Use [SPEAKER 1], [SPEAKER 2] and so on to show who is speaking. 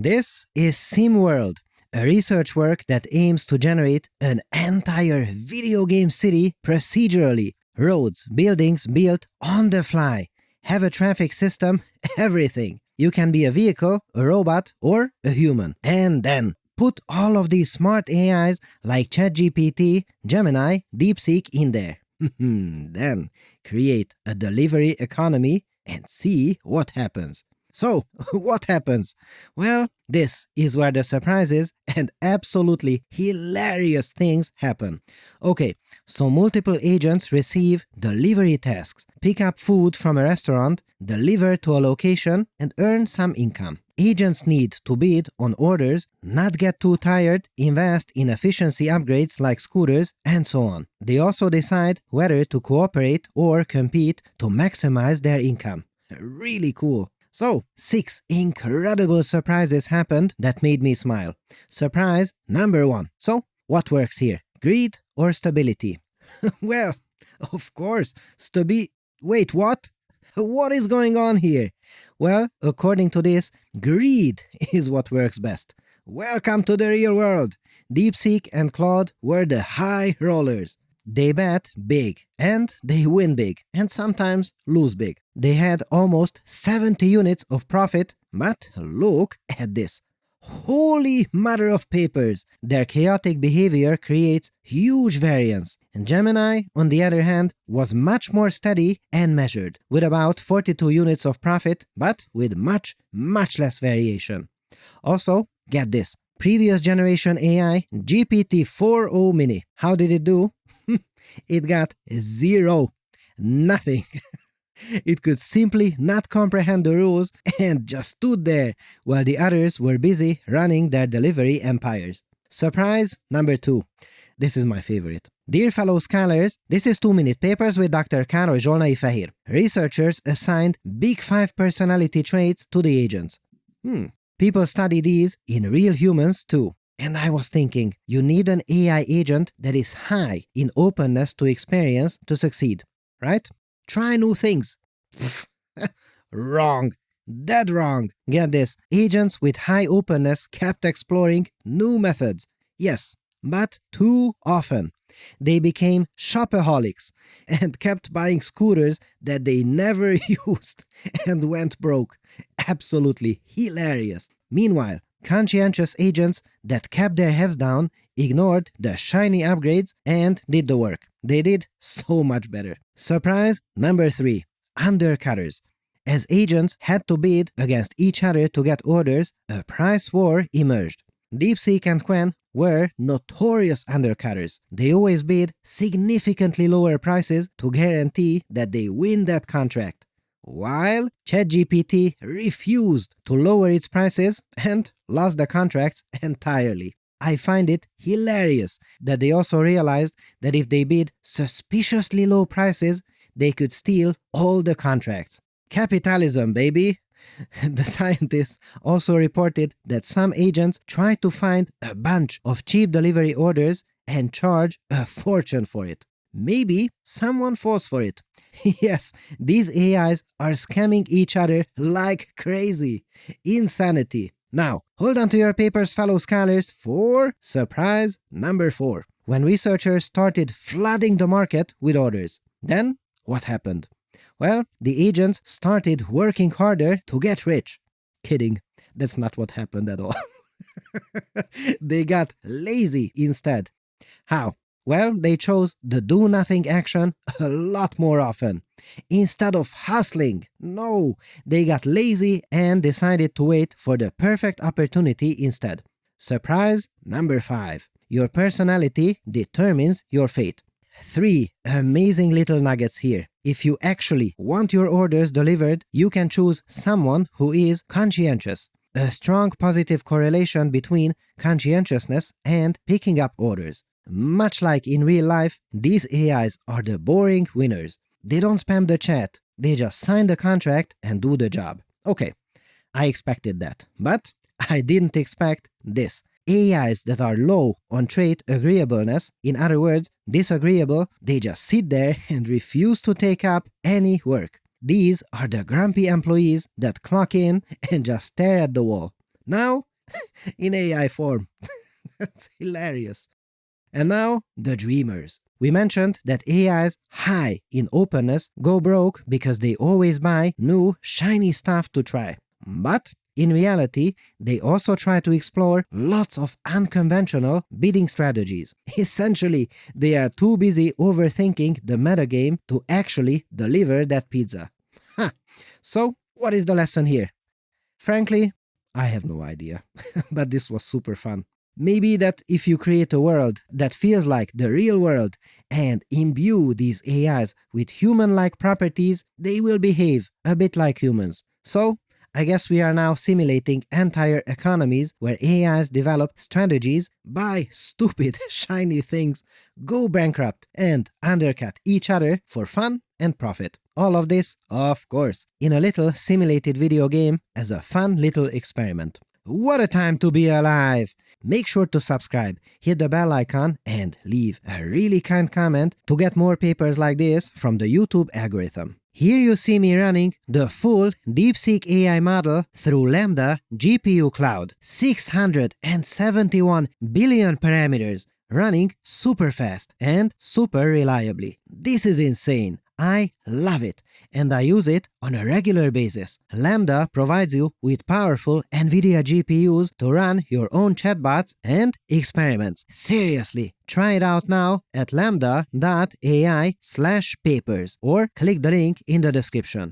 [SPEAKER 1] This is SimWorld, a research work that aims to generate an entire video game city procedurally. Roads, buildings built on the fly, have a traffic system, everything. You can be a vehicle, a robot, or a human. And then put all of these smart AIs like ChatGPT, Gemini, DeepSeek in there. Then create a delivery economy and see what happens. So, what happens? Well, this is where the surprises and absolutely hilarious things happen. Okay, so multiple agents receive delivery tasks, pick up food from a restaurant, deliver to a location, and earn some income. Agents need to bid on orders, not get too tired, invest in efficiency upgrades like scooters, and so on. They also decide whether to cooperate or compete to maximize their income. Really cool. So, 6 incredible surprises happened that made me smile. Surprise number 1. So, what works here? Greed or stability? Well, of course, Wait, what? What is going on here? Well, according to this, greed is what works best. Welcome to the real world. DeepSeek and Claude were the high rollers. They bet big, and they win big, and sometimes lose big. They had almost 70 units of profit, but look at this. Holy mother of papers! Their chaotic behavior creates huge variance. And Gemini, on the other hand, was much more steady and measured, with about 42 units of profit, but with much less variation. Also, get this. Previous generation AI, GPT-4o Mini. How did it do? It got 0. Nothing. It could simply not comprehend the rules and just stood there while the others were busy running their delivery empires. Surprise number 2. This is my favorite. Dear fellow scholars, this is 2-minute papers with Dr. Károly Zsolnai Fehér. Researchers assigned big 5 personality traits to the agents. People study these in real humans too. And I was thinking, you need an AI agent that is high in openness to experience to succeed, right? Try new things. Wrong. Dead wrong. Get this. Agents with high openness kept exploring new methods. Yes, but too often. They became shopaholics and kept buying scooters that they never used and went broke. Absolutely hilarious. Meanwhile, conscientious agents that kept their heads down, ignored the shiny upgrades, and did the work. They did so much better. Surprise number 3. Undercutters. As agents had to bid against each other to get orders, a price war emerged. DeepSeek and Quen were notorious undercutters. They always bid significantly lower prices to guarantee that they win that contract. While ChatGPT refused to lower its prices and lost the contracts entirely. I find it hilarious that they also realized that if they bid suspiciously low prices, they could steal all the contracts. Capitalism, baby! The scientists also reported that some agents tried to find a bunch of cheap delivery orders and charge a fortune for it. Maybe someone falls for it. Yes, these AIs are scamming each other like crazy. Insanity. Now, hold on to your papers, fellow scholars, for surprise number 4. When researchers started flooding the market with orders. Then, what happened? Well, the agents started working harder to get rich. Kidding. That's not what happened at all. They got lazy instead. How? Well, they chose the do-nothing action a lot more often. Instead of hustling, no, they got lazy and decided to wait for the perfect opportunity instead. Surprise number 5. Your personality determines your fate. 3 amazing little nuggets here. If you actually want your orders delivered, you can choose someone who is conscientious. A strong positive correlation between conscientiousness and picking up orders. Much like in real life, these AIs are the boring winners. They don't spam the chat, they just sign the contract and do the job. Okay, I expected that, but I didn't expect this. AIs that are low on trait agreeableness, in other words, disagreeable, they just sit there and refuse to take up any work. These are the grumpy employees that clock in and just stare at the wall. Now, in AI form. That's hilarious. And now, the dreamers. We mentioned that AIs high in openness go broke because they always buy new, shiny stuff to try. But in reality, they also try to explore lots of unconventional bidding strategies. Essentially, they are too busy overthinking the metagame to actually deliver that pizza. Ha! So, what is the lesson here? Frankly, I have no idea, but this was super fun. Maybe that if you create a world that feels like the real world and imbue these AIs with human-like properties, they will behave a bit like humans. So, I guess we are now simulating entire economies where AIs develop strategies, buy stupid, shiny things, go bankrupt, and undercut each other for fun and profit. All of this, of course, in a little simulated video game as a fun little experiment. What a time to be alive! Make sure to subscribe, hit the bell icon, and leave a really kind comment to get more papers like this from the YouTube algorithm. Here you see me running the full DeepSeek AI model through Lambda GPU Cloud. 671 billion parameters, running super fast and super reliably. This is insane. I love it, and I use it on a regular basis. Lambda provides you with powerful NVIDIA GPUs to run your own chatbots and experiments. Seriously, try it out now at lambda.ai/papers or click the link in the description.